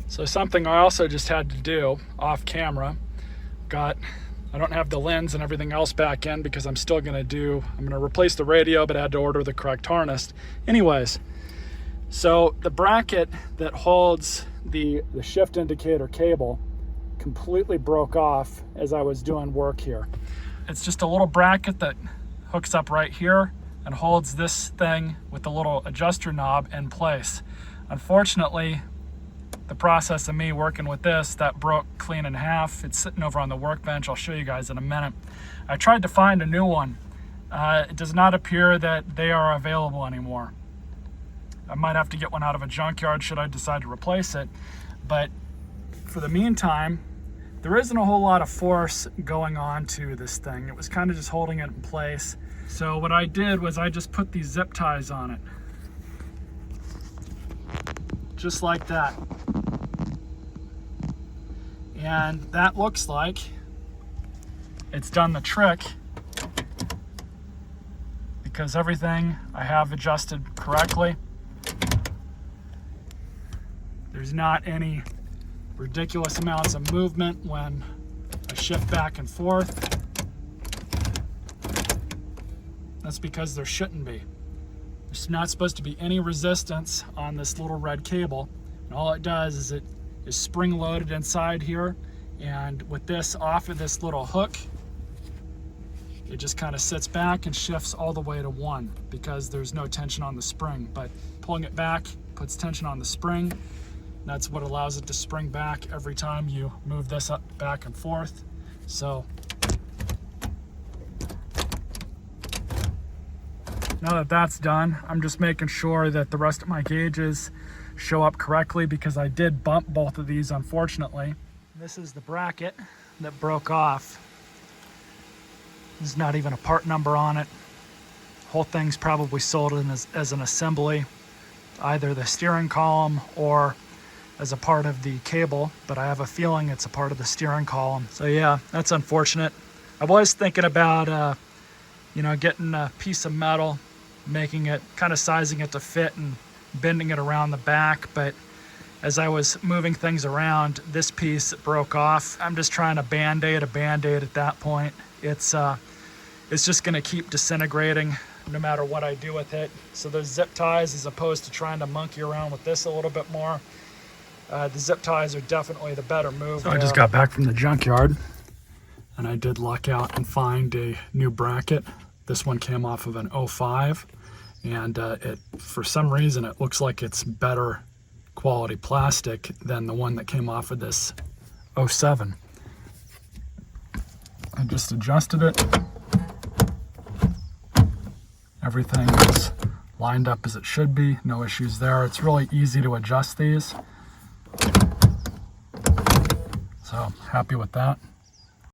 So something I also just had to do off camera, I don't have the lens and everything else back in because I'm going to replace the radio, but I had to order the correct harness. Anyways, so the bracket that holds the shift indicator cable completely broke off as I was doing work here. It's just a little bracket that hooks up right here and holds this thing with the little adjuster knob in place. Unfortunately, the process of me working with this, that broke clean in half. It's sitting over on the workbench. I'll show you guys in a minute. I tried to find a new one. It does not appear that they are available anymore. I might have to get one out of a junkyard should I decide to replace it. But for the meantime, there isn't a whole lot of force going on to this thing. It was kind of just holding it in place. So what I did was I just put these zip ties on it. Just like that. And that looks like it's done the trick because everything I have adjusted correctly. There's not any ridiculous amounts of movement when I shift back and forth. That's because there shouldn't be. There's not supposed to be any resistance on this little red cable. And all it does is it is spring loaded inside here. And with this off of this little hook, it just kind of sits back and shifts all the way to 1 because there's no tension on the spring. But pulling it back puts tension on the spring. That's what allows it to spring back every time you move this up, back and forth. So now that that's done, I'm just making sure that the rest of my gauges show up correctly because I did bump both of these, unfortunately. This is the bracket that broke off. There's not even a part number on it. Whole thing's probably sold in as an assembly, either the steering column or as a part of the cable, but I have a feeling it's a part of the steering column. So yeah, that's unfortunate. I was thinking about, getting a piece of metal, making it, kind of sizing it to fit and bending it around the back, but as I was moving things around, this piece broke off. I'm just trying to band-aid a band-aid at that point. It's just gonna keep disintegrating no matter what I do with it. So there's zip ties as opposed to trying to monkey around with this a little bit more. The zip ties are definitely the better move. So I just got back from the junkyard and I did luck out and find a new bracket. This one came off of an 05 and for some reason it looks like it's better quality plastic than the one that came off of this 07. I just adjusted it. Everything is lined up as it should be, no issues there. It's really easy to adjust these. So happy with that.